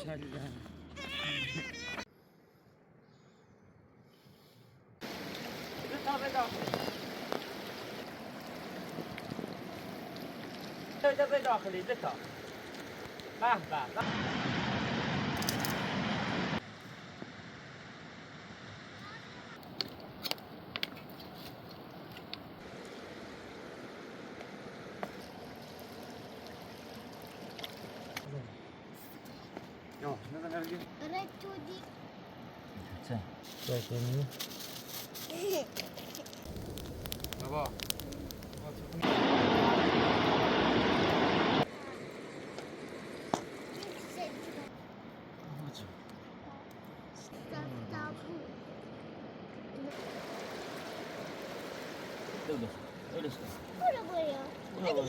Maşallah. ده داخلی ده تا به به Ja, ne den helgen. Rätt tog dit. Se. Säkert. Baba. Öyle işte. Buraya buraya. Bravo.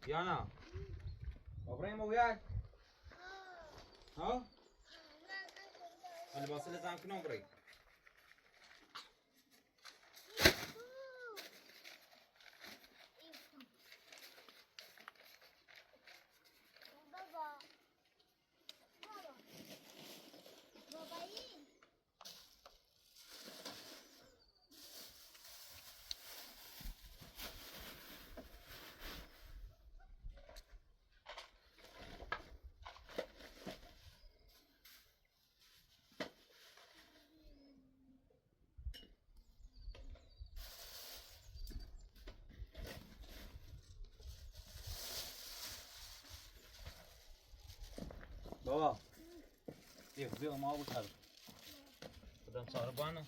Diana. ابراهيم وياك ها انا بوصل لك كم ابراهيم بابا بابا بابایی بابا بیا ما ابو طارق بدم صار بانا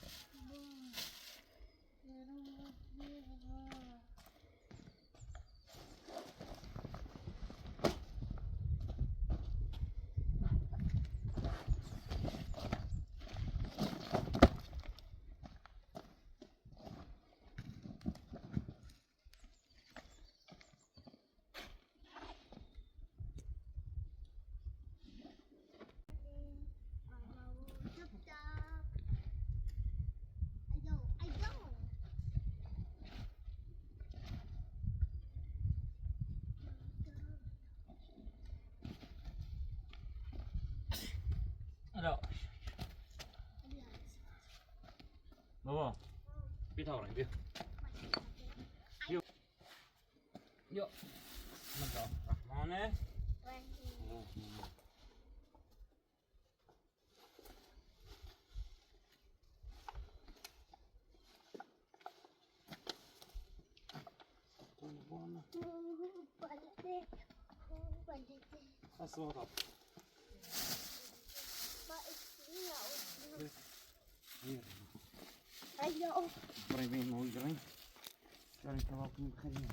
لا بابا بیا تا بیا بیا بیا بسم الله الرحمن الرحیم أصوات أيوه قريبين مو يجرين كانوا كواكب بخير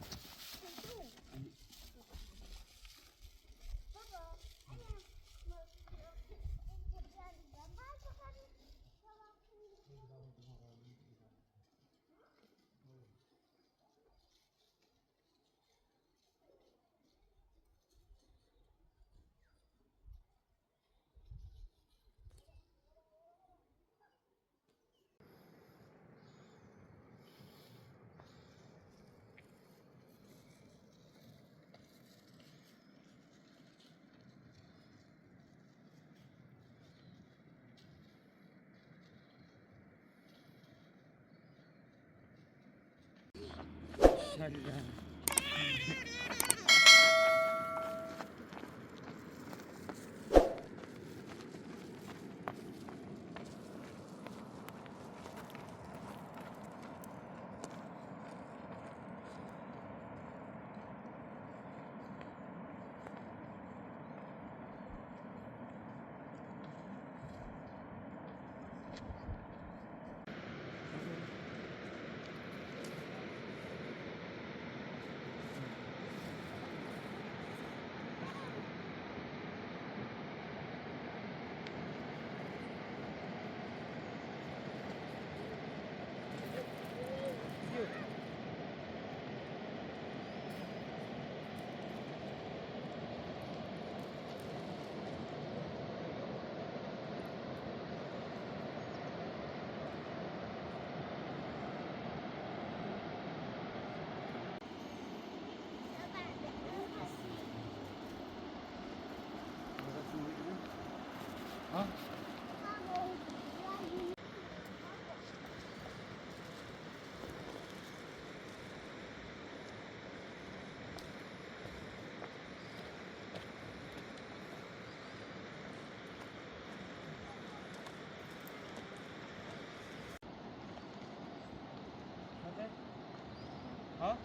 Maşallah. ها ها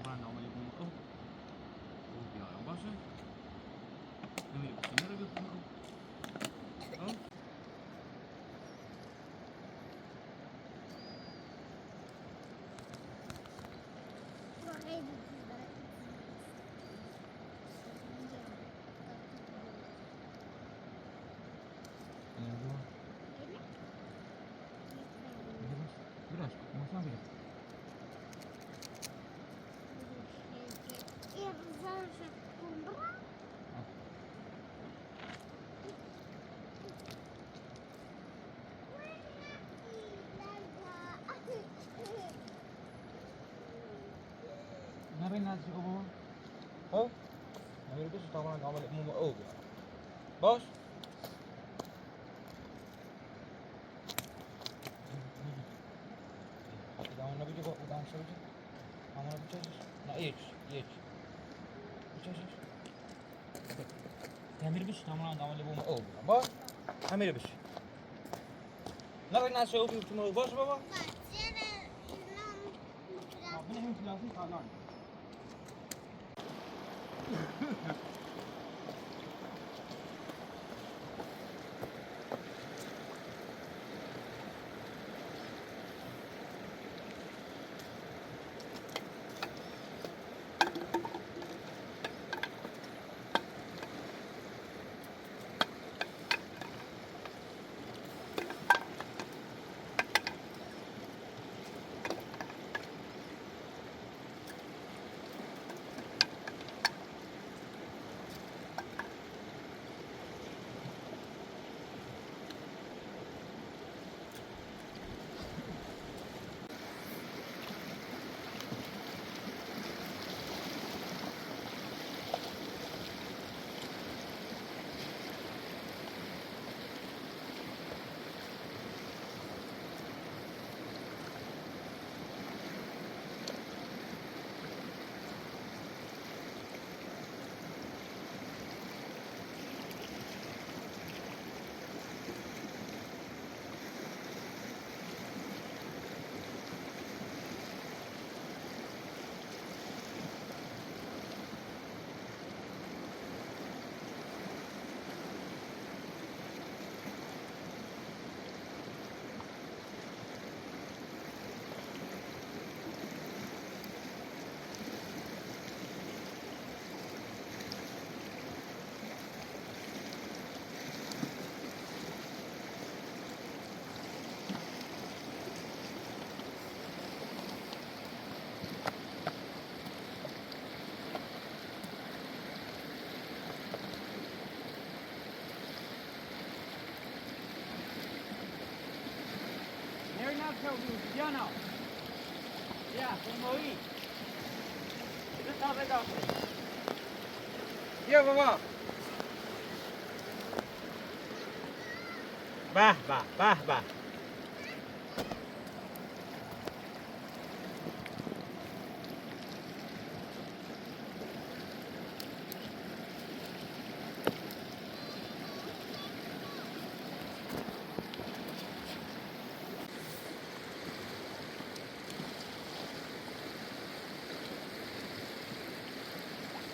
Orang nak balik rumah kau. Oh, biar yang basah. Ini benar lagi rumah kau. Oh. Ini dua. Beras, masa ambil. Ngapain nasi Om? Oh? Ambil itu sudah malam kau balik rumah oh. Bos? Jangan nak juga udang saja. Kamu nak bicara? Nak ich. Bicara. Ambil bis sudah malam kau balik rumah oh. Bos? Ambil bis. Ngapain nasi Om cuma bos bapa? Ini yang bilang sih kanan. Diana. Ya, kembali. Itu sampai dah. Ya, bapa. Bah.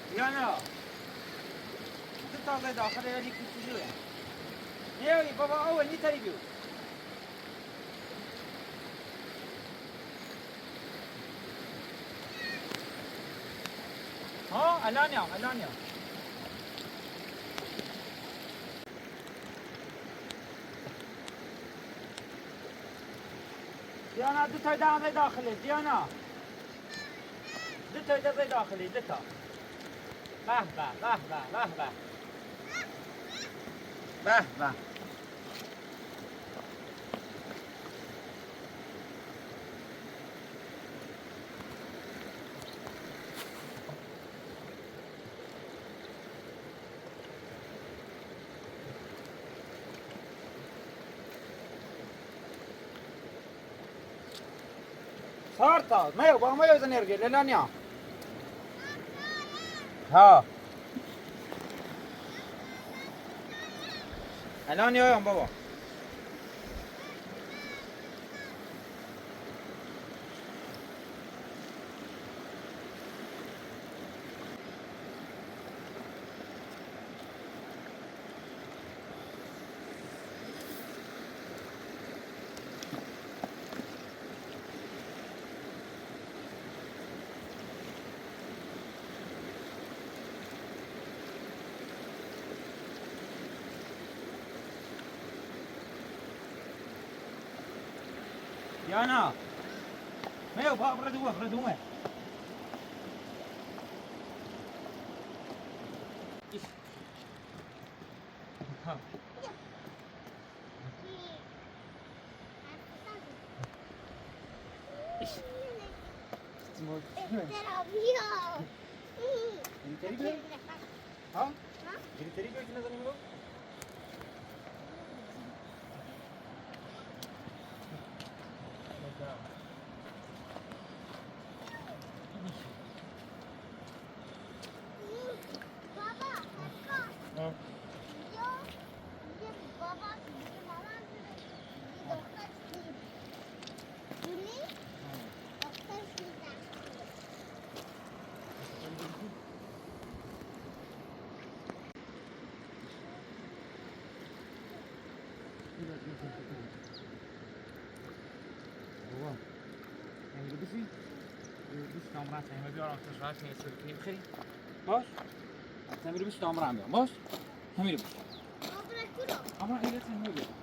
Diana. Itu sampai dah. Kada jadi kucing ya. Ya, bapa awak ni tadi tu. Oh, ananya. Diana, tu tadi dah sampai dakhli. Diana. Tu tadi dah sampai dakhli. Bah. به به. صارت ما يبغى ما يوزن يرجع للانيا ها الان يوم بابا يانا ما يبغى بردوه ها جري تريد كنا زنيمو بابا يعني بدي بس نمرة ثانية ما بيعرف تشغل ثانية سلكين بخير باش ثانية بس نمرة عم بيعرف باش ثانية بس أمر هي ثانية ما بيعرف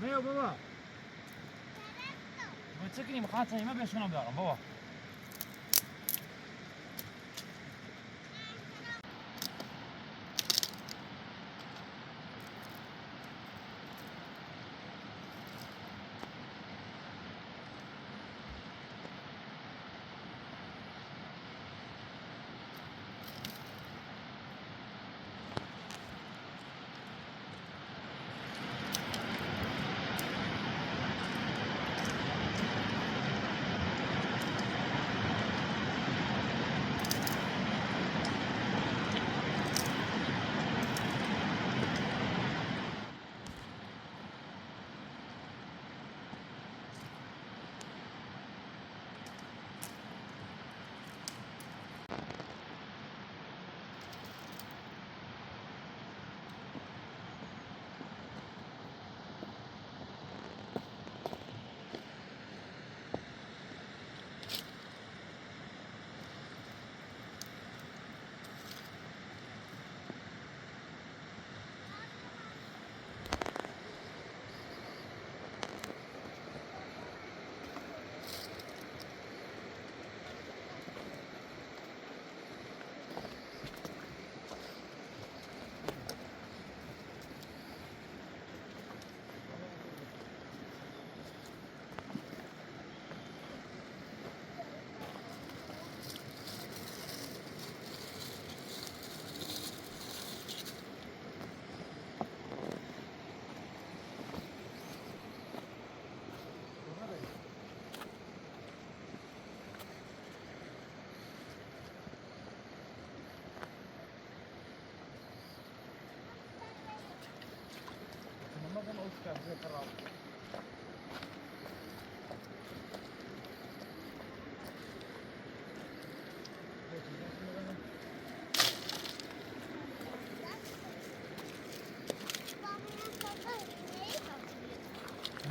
مايو بابا بتسكني مخاطري ما بيشونو بيعرف بابا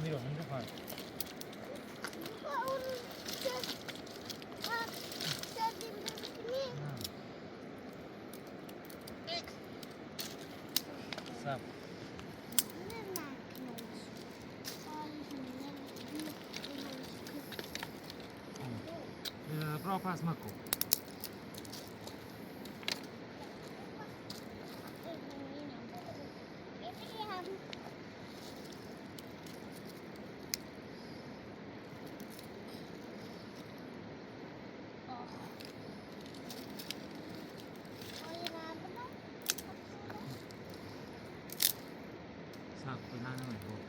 Mira, no faz. Sabe? Própria asmaku. Sabe, foi nada mais bom.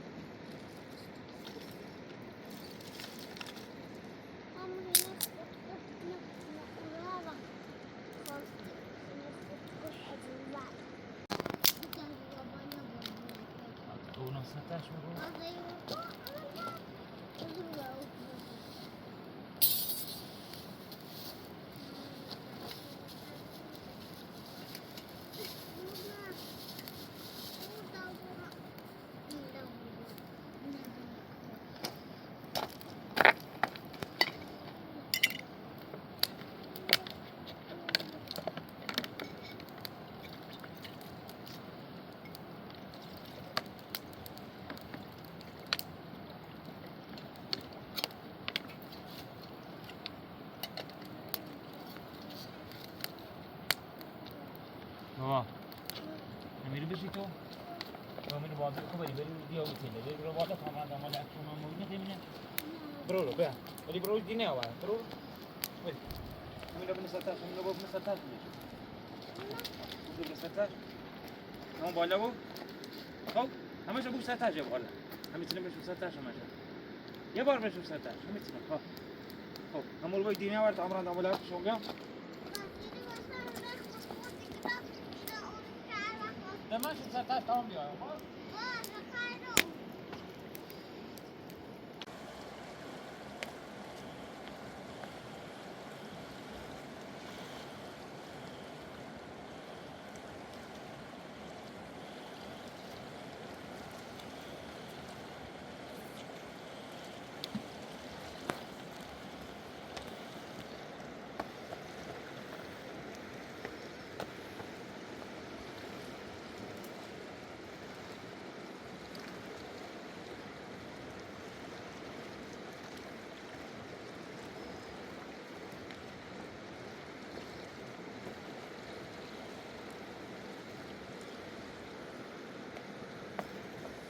Tu não se atacha, Baba, Amir bersih tu. Amir buat tu beri dia uji. Dia kalau buat tu sama maunya dia punya. Bro, ya. Jadi bro ini apa? Terus, weh. Amir dah bersih atas, Amir dah bersih atas. Bersih atas. Kamu bawa bu? Kau? Kami sebut bersih atas je bawa. Kami sini bersih atas sama je. Ya baru bersih atas. Kami sini. Oh, kamu lupa ini apa? Amran tak boleh sungguh. ده ماشي بساعتها تمام يا عمر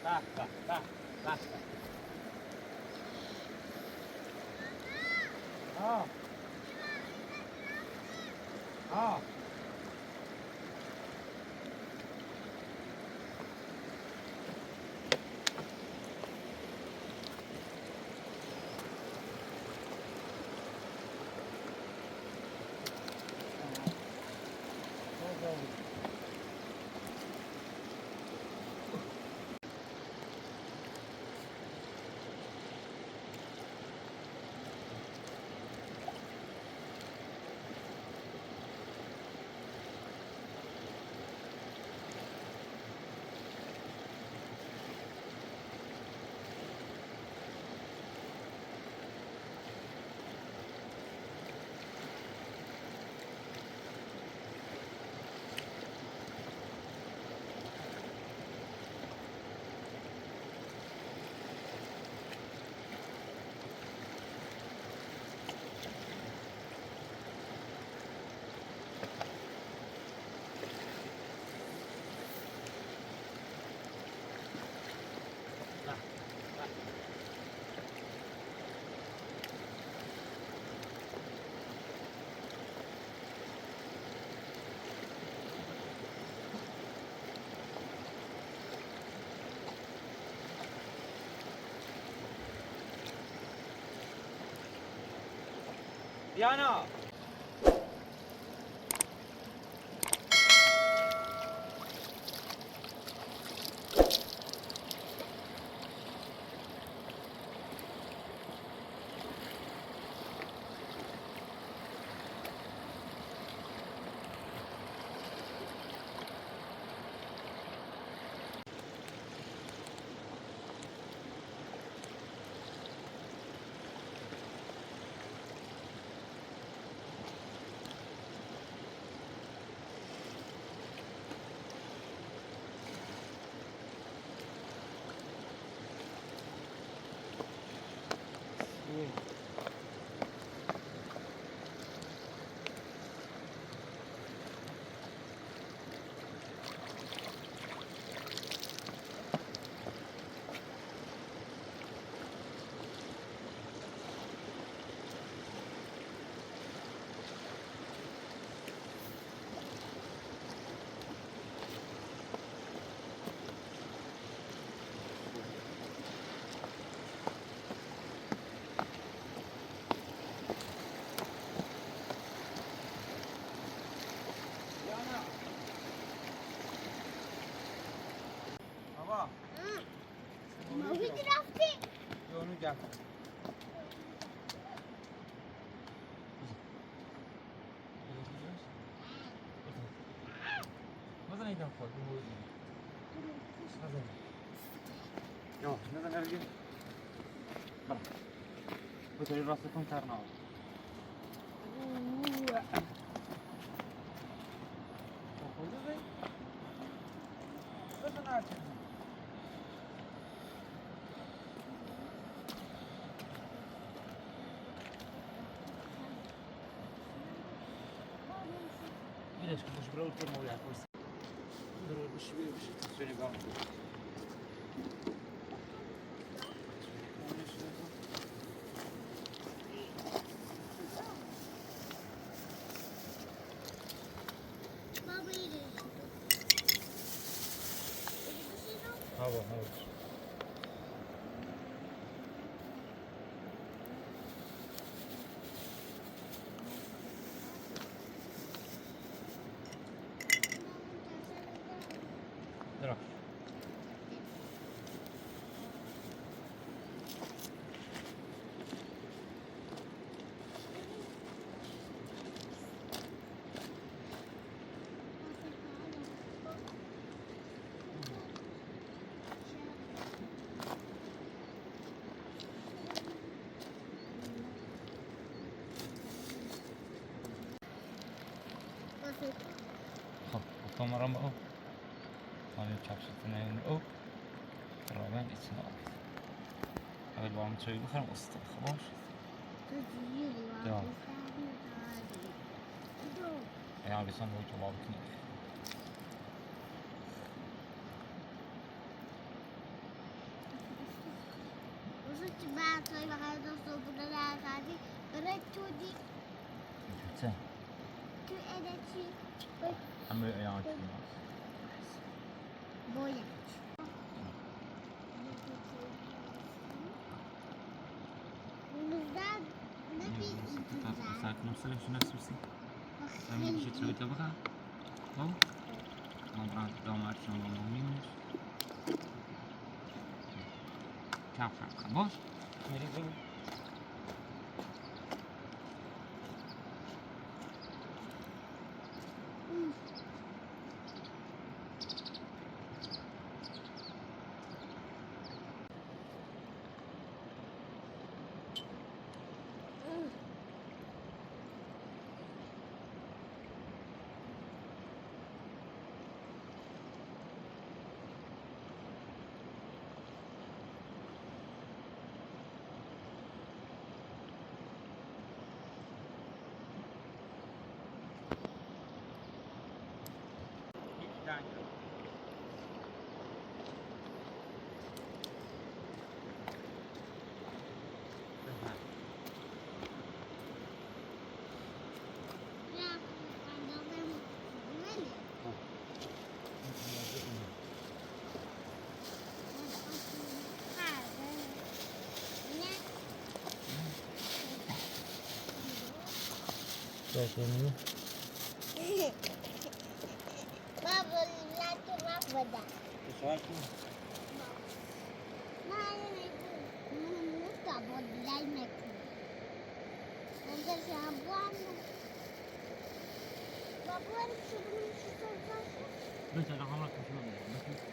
Tá. Diana. بابا ما هیچ رفتی اونو گپ مثلا یکم خود مثلا یا مثلا نرگی برا بطوری راستتون کرنا خورده بی؟ بزن هرچی Видишь, как уж брал промовляет. Здорово, беши, все не гам. Baba yedi. Hava. Здорово. خب کامera ما او حالا چپشتون این او رابن ایتنا اول با هم چایی بخورم استاد خباش Ja. Ja, wir sind heute überhaupt nicht. وصلت بقى طيب هذا الصوب ده عادي ركتو دي Bitte. تو ادتي Haben wir ja gemacht. بويا بالذات نبي Sag noch so schön das Susi. Dann ich jetzt heute aber. Oh. Man braucht da mal schon noch minus. Ciao, vamos. Mire bem. Ini. بابا لا تنفذ Sesuatu. ما نستعبد لا المكان انت شابوان بابا شو بس أنا عمرك مش مهم.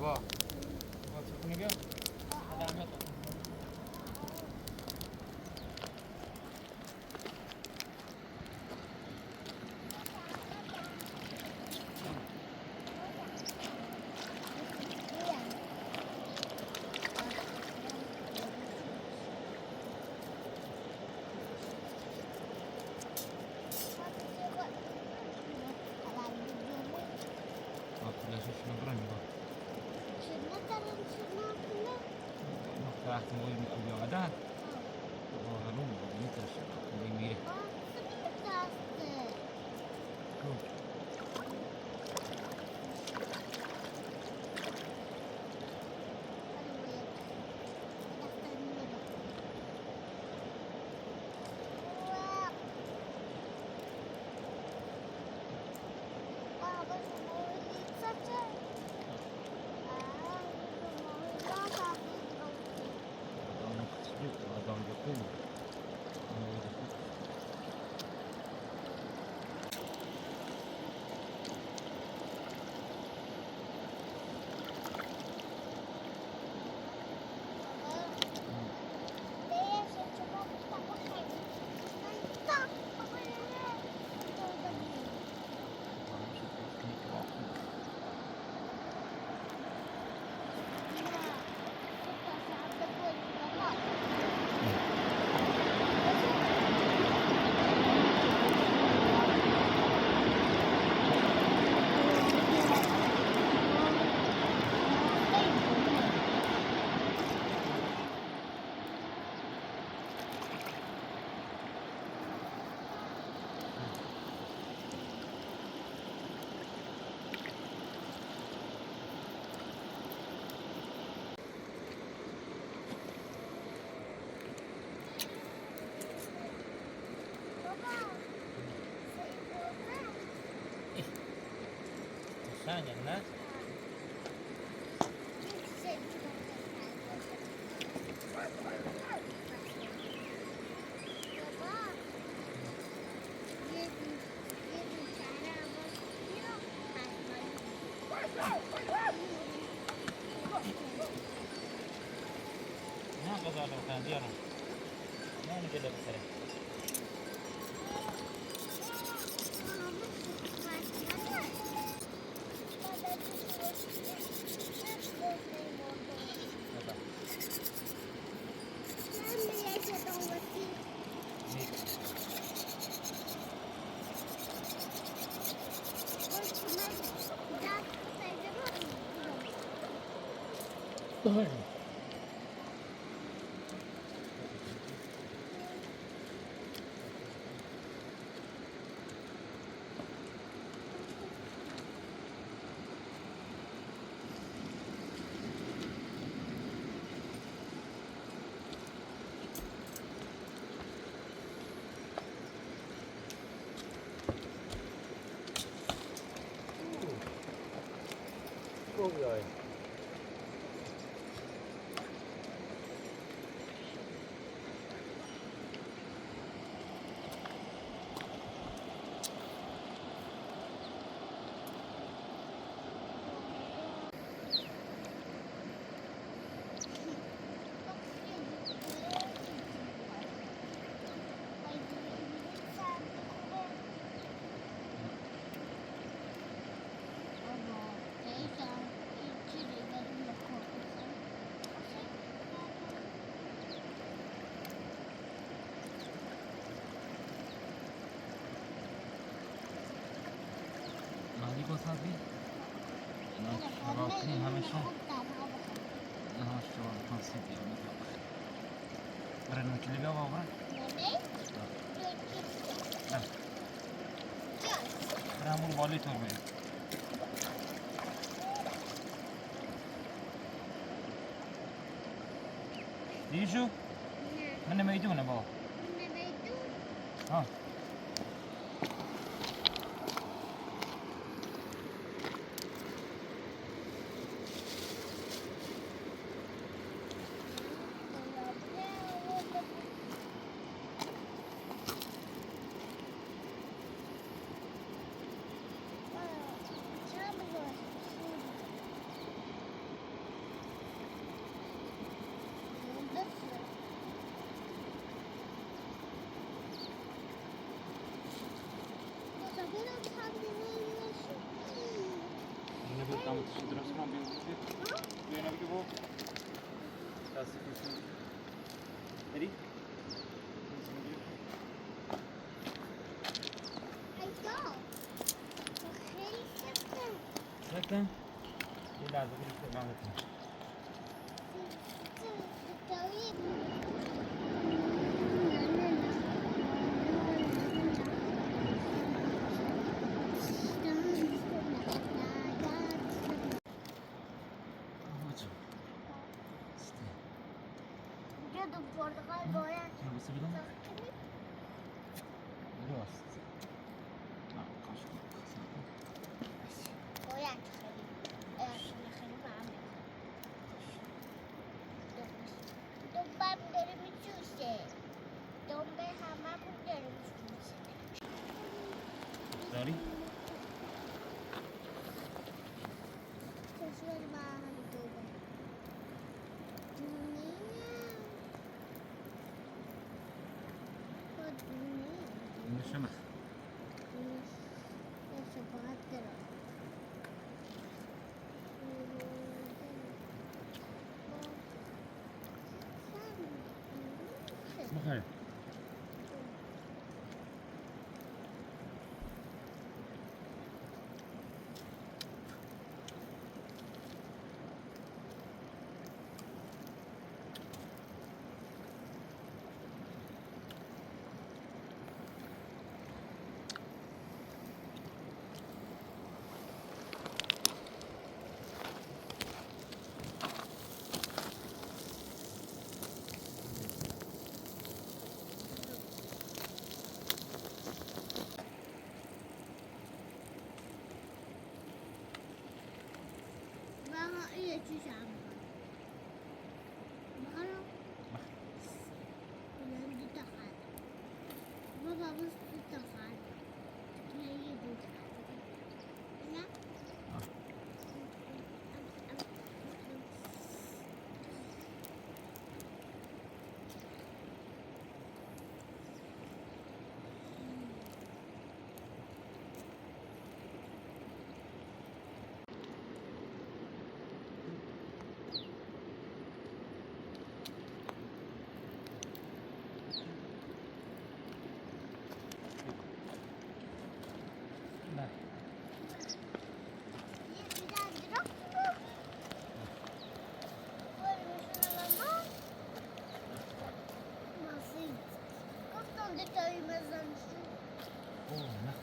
Baba. Vad ska ni göra? Det här mötet. وقتی ما این آمدن هنوز میترسه میره آدم بکنه Sanya, نه؟ نه بذار بکنم بیارم نه اینو جلو بسره خوبی مالی بسازی؟ اینا شراطی همشون اینا شراط کنسیدی برای نوکلی بیا بابا برای همون بالی طور بریم دیگه شو؟ من نمیدونه بابا ها Tam się teraz robią, wie na było. Teraz się Ready? Second. Ile razy byś to mamy? Babacığım. İşte. Diyordum portakal boyar. Nasıl bir damla? Biraz. Ha, kaşık. Boyar. Evet, şimdi benim Domba derimi çüse. Domba hama bu derimi çüse. Sorry. Sesler bana domba. Yaşama. Bakayım. Bana iyi çüşem. Bana ulan bir takar. Babamız bir takar. Neyi bu takar? Ne? Dah. Oh, nak.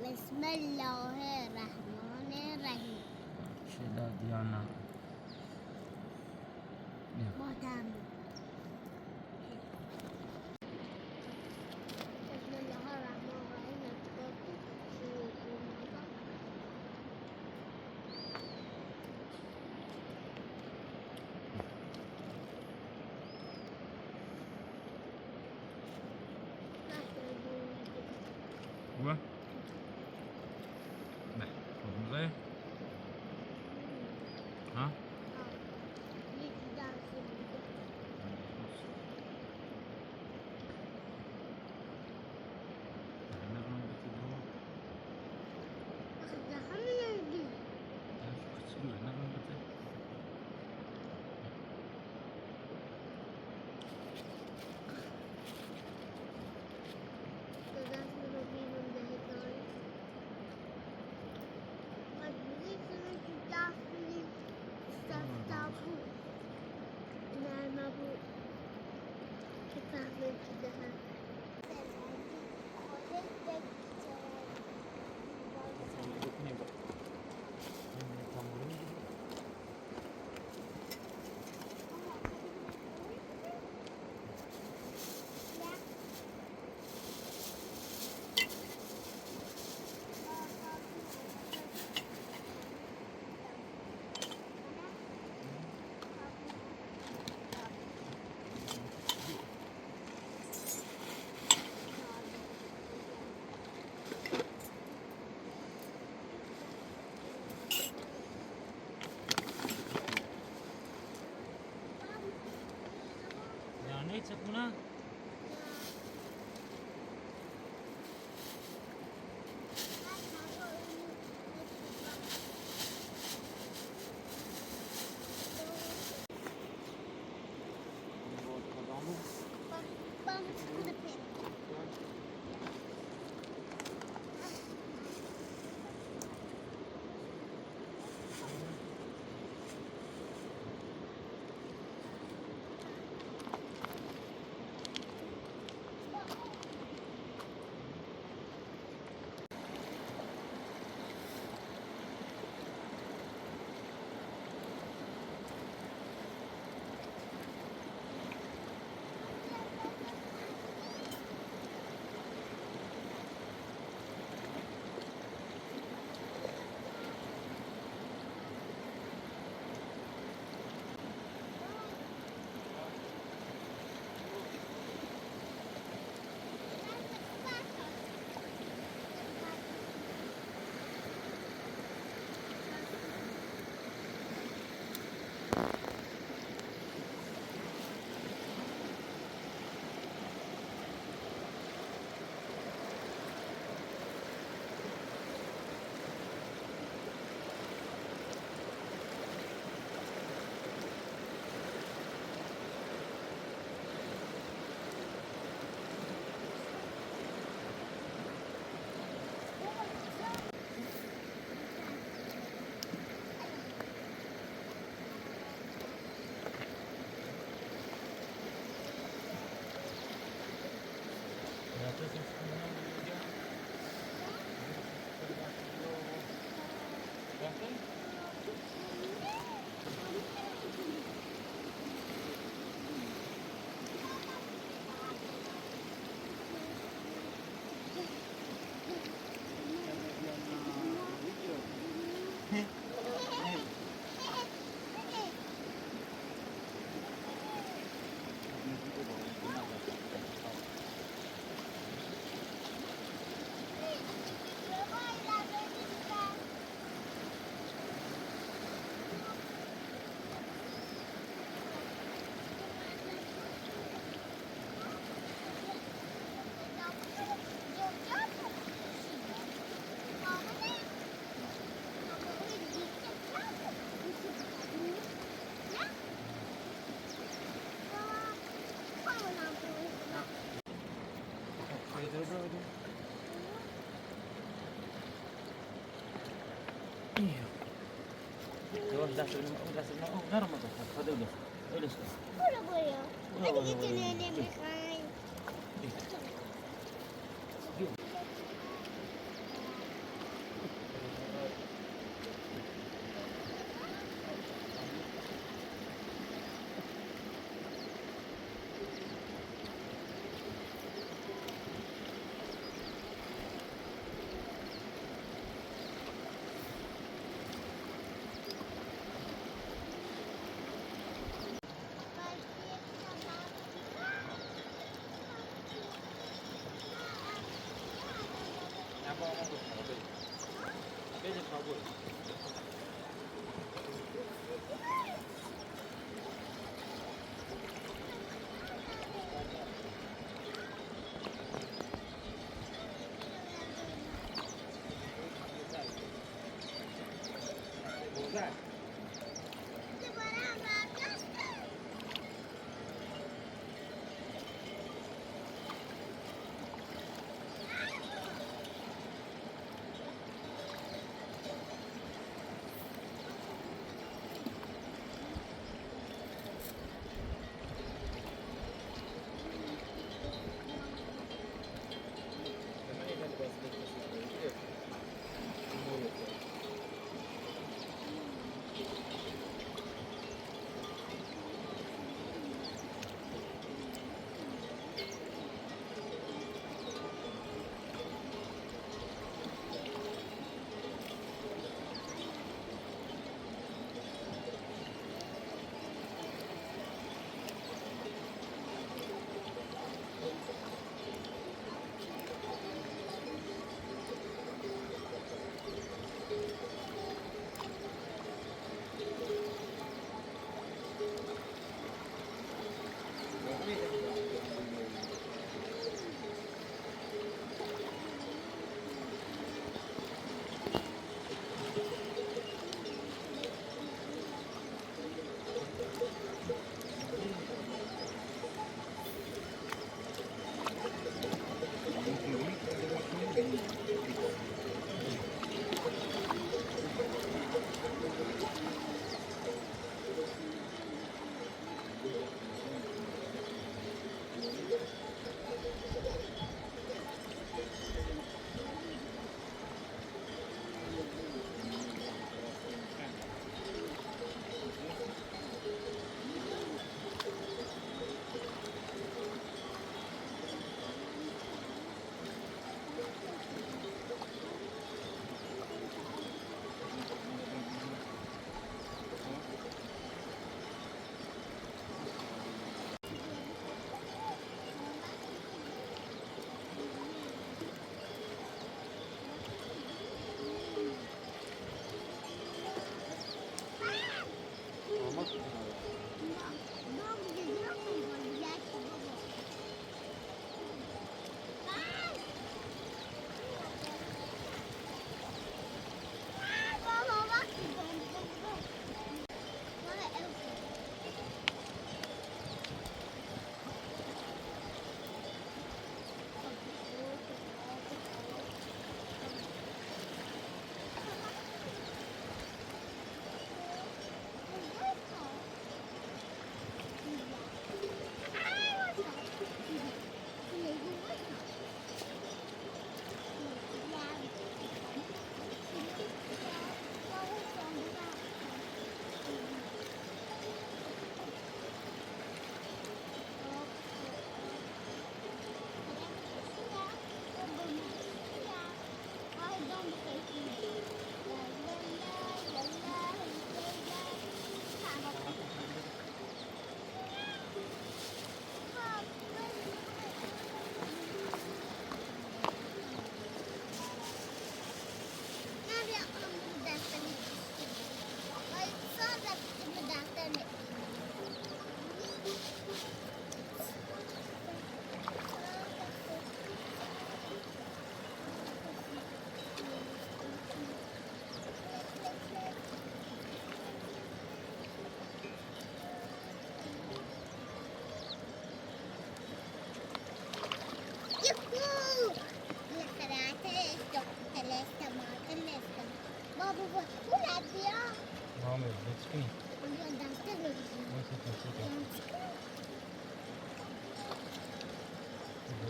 Bismillahirrahmanirrahim. Şeyda Diana. Ya. Madem. Gua. Nah, fokus saya. Hah? Nah, belum betul dulu. Kecil dulu, nah belum betul. Ya, ne cek buna? Itu bro. Iya. Terus dah sudah. Oh, garam apa? Ada udah. Udah sudah. Udah boyo. Ada gitu nenek makan. Apa ngomong tuh? Apa aja kabur. Bukan. Sebarang bagus.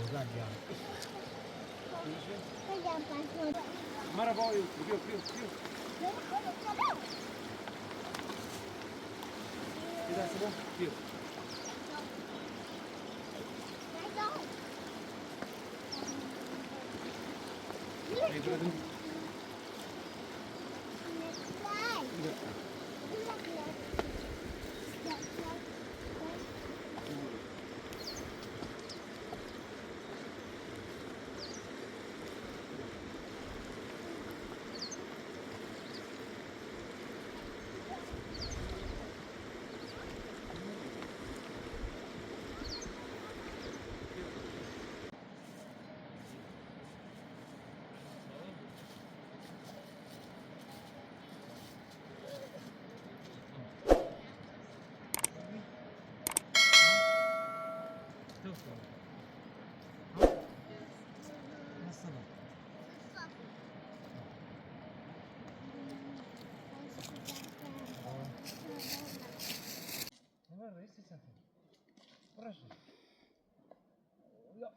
Güzel yani. Hadi başla. Merhaba, yok, yok, yok, yok. Bir daha sabah, yok. Hey, bırakın. Bir dakika. Nasıl? Ne var reis sen? Proszę. Ja.